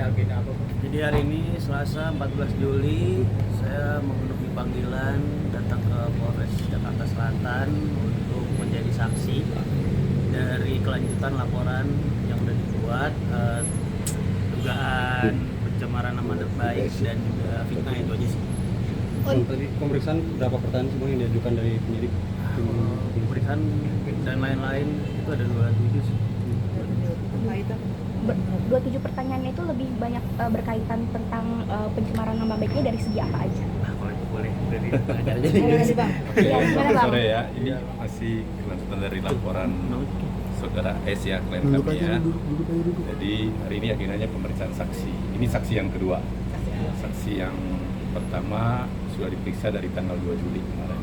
agenda apa Bang? Jadi hari ini Selasa 14 Juli saya memenuhi panggilan datang ke Polres Jakarta Selatan untuk menjadi saksi dari kelanjutan laporan yang sudah dibuat dugaan pencemaran nama baik dan juga fitnah, itu aja sih. Tadi pemeriksaan berapa pertanyaan semua yang diajukan dari penyidik? Pemeriksaan dan lain-lain itu ada 27 sih. 27 pertanyaannya itu lebih banyak berkaitan tentang pencemaran nama baiknya dari segi apa aja? Nah, kalau itu boleh dari pengajar aja. Iya, gimana Bang? Sore ya, ini masih kelanjutan dari laporan saudara S ya, klien kami ya. Jadi hari ini agendanya pemeriksaan saksi. Ini saksi yang kedua. Saksi yang pertama sudah diperiksa dari tanggal 2 Juli kemarin.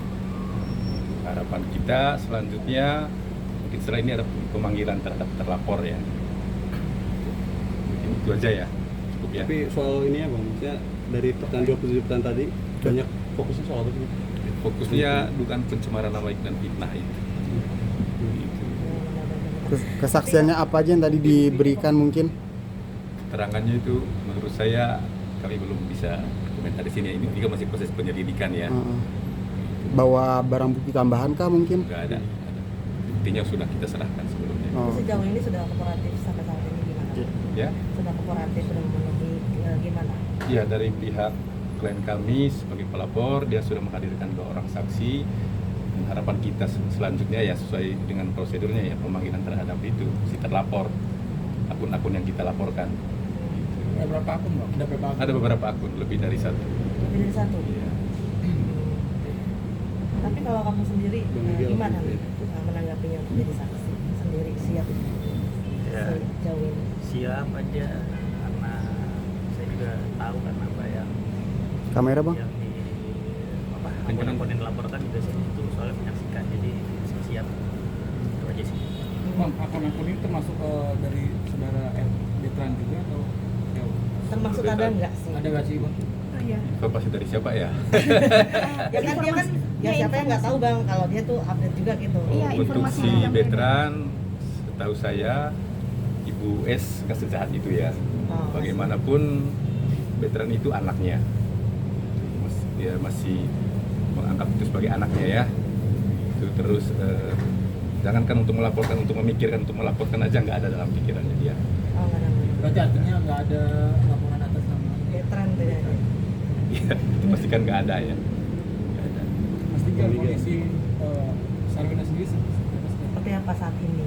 Harapan kita selanjutnya mungkin setelah ini ada pemanggilan terhadap terlapor ya. Mungkin itu aja ya, cukup ya. Tapi soal ini ya Bang, maksudnya dari pertanyaan 27 pertanyaan tadi banyak fokusnya soal apa sih? Fokusnya dugaan pencemaran nama baik dan fitnah itu. Kesaksiannya apa aja yang tadi diberikan mungkin? Keterangannya itu menurut saya kami belum bisa komentar di sini. Ini juga masih proses penyelidikan ya. Bawa barang bukti tambahan kah mungkin? Nggak ada. Buktinya sudah kita serahkan sebelumnya. Sejauh ini sudah kooperatif sampai saat ini gimana? Ya? Sudah kooperatif, sudah memenuhi gimana? Ya, dari pihak klien kami sebagai pelapor dia sudah menghadirkan 2 orang saksi. Dan harapan kita selanjutnya ya sesuai dengan prosedurnya ya pemanggilan terhadap itu si terlapor, akun-akun yang kita laporkan. Ada berapa akun Bang? Ada beberapa akun, lebih dari 1. Lebih dari 1? Ya. Tapi kalau kamu sendiri gimana menanggapinya untuk jadi saksi sendiri, siap Ya, sejauh ini? siap aja karena saya juga tahu kan apa yang Kamera Bang? yang di akun-akun yang dilaporkan juga saya itu soalnya menyaksikan, jadi saya siap itu aja sih. Bang, akun-akun ini termasuk dari saudara Betran juga atau ya, Termasuk ada nggak sih? ada nggak sih Bang? Iya. Informasi dari siapa ya? Ya kan dia kan, ya siapa yang nggak tahu Bang kalau dia tuh update juga gitu. Iya, Untuk informasi si yang Betran, setahu saya Ibu S kasus jahat itu ya. Oh. Bagaimanapun Betran itu anaknya. Dia masih menganggap itu sebagai anaknya ya. Itu terus jangankan untuk melaporkan, untuk memikirkan, untuk melaporkan aja nggak ada dalam pikirannya dia. Oh, nggak ada. Berarti artinya nggak ada laporan atas nama Veteran tidak ada. Iya, itu pasti kan nggak ada ya. Nggak ada. pastikan kondisi Sarwina sendiri Seperti apa saat ini?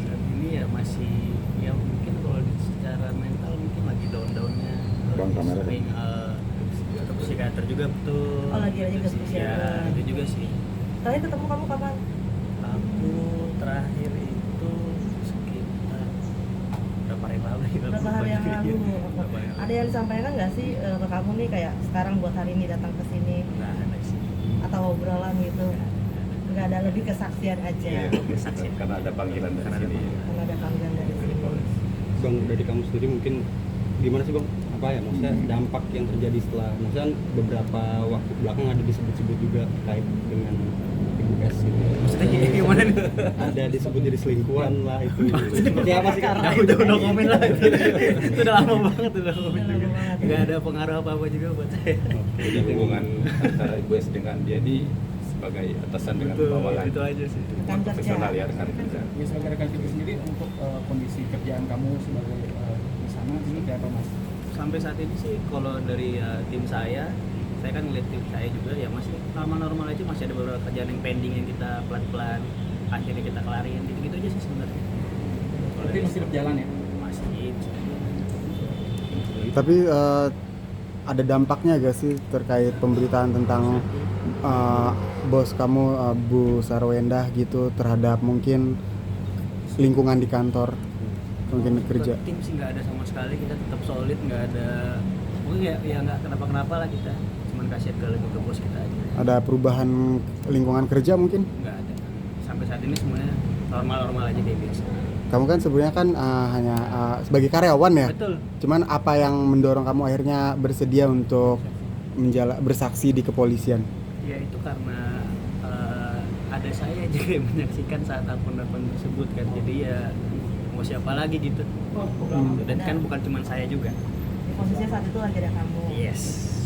Saat ini ya masih, ya mungkin kalau secara mental mungkin lagi down-downnya. Bang, kamera. Sering ke psikiater juga betul. Oh, lagi ke psikiater. Ya, itu juga sih. Terakhir ketemu kamu kapan? Aku terakhir itu sekitar berapa hari lalu? Berapa hari yang lalu? Berapa hari Ada yang disampaikan nggak sih ke kamu nih kayak sekarang buat hari ini datang ke sini Nggak ada sih. atau obrolan gitu? Nggak ada, lebih kesaksian aja. Iya, kesaksian karena ada panggilan dari sini. Karena ada panggilan dari sini. Bang, dari kamu sendiri mungkin gimana sih Bang? Apa ya maksudnya dampak yang terjadi setelah, maksudnya kan beberapa waktu belakang ada disebut-sebut juga terkait dengan Ibu S gitu. Maksudnya gimana nih? Ada disebut jadi selingkuhan lah itu. Seperti apa sih Kak? Udah no komen lah. Itu udah lama banget, udah komen Udah juga. lama banget. Nggak ada pengaruh apa-apa juga buat saya. Jadi hubungan antara Ibu S dengan dia ini sebagai atasan dengan Betul, bawahan. itu aja sih. Rekan kerja. Profesional ya, rekan kerja. ya sebagai rekan kerja sendiri untuk kondisi kerjaan kamu sebagai di sana seperti apa Mas? Sampai saat ini sih kalau dari tim saya kan ngeliat tim saya juga ya masih normal-normal aja, masih ada beberapa kerjaan yang pending yang kita pelan-pelan akhirnya kita kelarin, gitu-gitu aja sih sebenarnya. Berarti masih berjalan ya? Masih. Tapi ada dampaknya gak sih terkait pemberitaan tentang bos kamu Bu Sarwenda gitu terhadap mungkin lingkungan di kantor, mungkin kerja? Tim sih nggak ada sama sekali, kita tetap solid, nggak ada mungkin ya nggak kenapa-kenapa lah, kita cuman kasihan ke bos kita aja. Ada perubahan lingkungan kerja mungkin? Nggak ada, sampai saat ini semuanya normal-normal aja kayak biasa. Kamu kan sebenarnya kan hanya sebagai karyawan ya? Betul. Cuman apa yang mendorong kamu akhirnya bersedia untuk bersaksi di kepolisian? Ya itu karena ada saya juga yang menyaksikan saat akun-akun tersebut kan, jadi ya mau siapa lagi gitu. Dan kan bukan cuma saya juga. posisinya saat itu lagi ada kamu. Yes.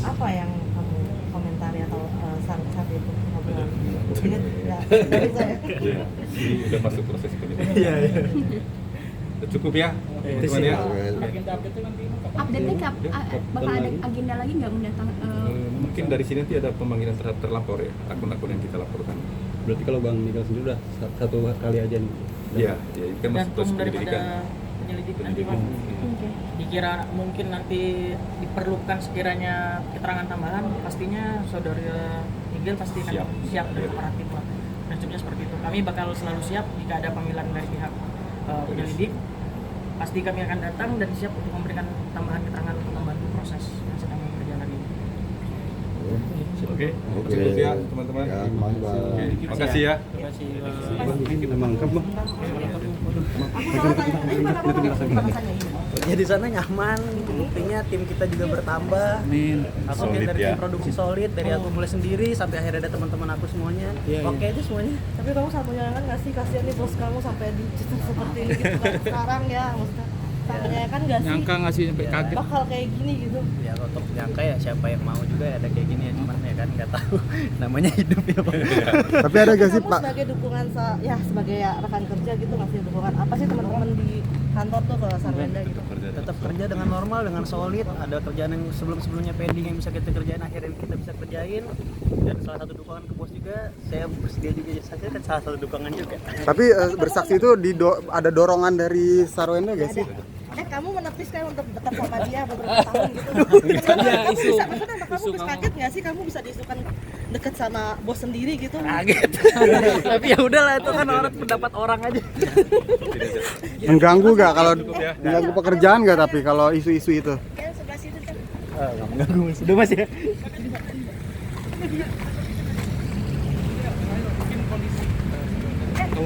Apa yang kamu komentari atau saat itu ngobrol? Ingat nggak? Nggak bisa ya? Iya, ini udah masuk proses penyelidikan. Cukup ya, teman-teman ya. Agenda update-nya nanti Update-nya bakal ada agenda lagi nggak mendatang? Mungkin dari sini nanti ada pemanggilan terhadap terlapor ya, akun-akun yang kita laporkan. Berarti kalau Bang Miguel sendiri udah satu kali aja nih. Iya, ya, ini kan masuk proses Tergantung daripada penyelidikan. penyelidikan nanti Pak. Oke. Dikira mungkin nanti diperlukan sekiranya keterangan tambahan, pastinya saudara Miguel pasti akan siap dan kooperatif Pak. Prinsipnya seperti itu. Kami bakal selalu siap jika ada panggilan dari pihak penyelidik. Pasti kami akan datang dan siap untuk memberikan tambahan keterangan untuk membantu proses yang sedang berjalan ini. Oke, cukup ya teman-teman. Oke, makasih ya. Terima kasih. Memang kan Bang. Ya di sana nyaman, buktinya tim kita juga bertambah. Aku Solid dari ya. tim produksi solid, dari aku mulai sendiri sampai akhirnya ada teman-teman aku semuanya. Oke aja semuanya. Tapi kamu sangat menyayangkan nggak sih, kasihan nih bos kamu sampai di seperti ini gitu kan sekarang ya, maksudnya sangat menyayangkan nggak sih? nyangka nggak sih sampai kaget. Bakal kayak gini gitu. Ya untuk nyangka ya siapa yang mau juga ya ada kayak gini ya, cuman ya kan nggak tahu namanya hidup ya Pak. Tapi ada gak sih Kamu Pak? sebagai dukungan ya sebagai ya rekan kerja gitu ngasih dukungan apa sih teman-teman di kantor tuh ke Sarwenda gitu? Tetap kerja dengan normal, dengan solid. Ada kerjaan yang sebelum-sebelumnya pending yang bisa kita kerjain, akhirnya kita bisa kerjain. Dan salah satu dukungan ke bos juga, saya bersedia juga jadi saksi, kan salah satu dukungan juga. Tapi bersaksi itu ada dorongan dari Sarwenda gak sih? Kamu menepis kan untuk dekat sama dia beberapa tahun gitu. Kenapa kamu bisa, maksudnya kamu bisa kaget nggak sih kamu bisa diisukan dekat sama bos sendiri gitu? Kaget. Tapi ya udahlah, itu kan orang pendapat orang aja. Mengganggu gak kalau mengganggu pekerjaan gak tapi kalau isu-isu itu? Kayak sebelah situ kan. Nggak mengganggu mas, udah mas ya.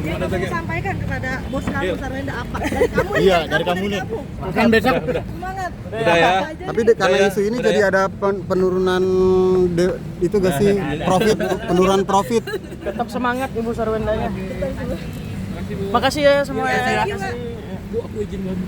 Dia mau sampaikan kepada bos kamu Sarwenda apa? Dari kamu Iya, dari kamu nih. Kan besok Semangat. Udah ya. Tapi karena isu ini jadi ada penurunan itu gak sih penurunan profit? Tetap semangat Ibu Sarwendanya. Makasih ya semuanya. Thank you, Mbak. Bu, aku izin banget.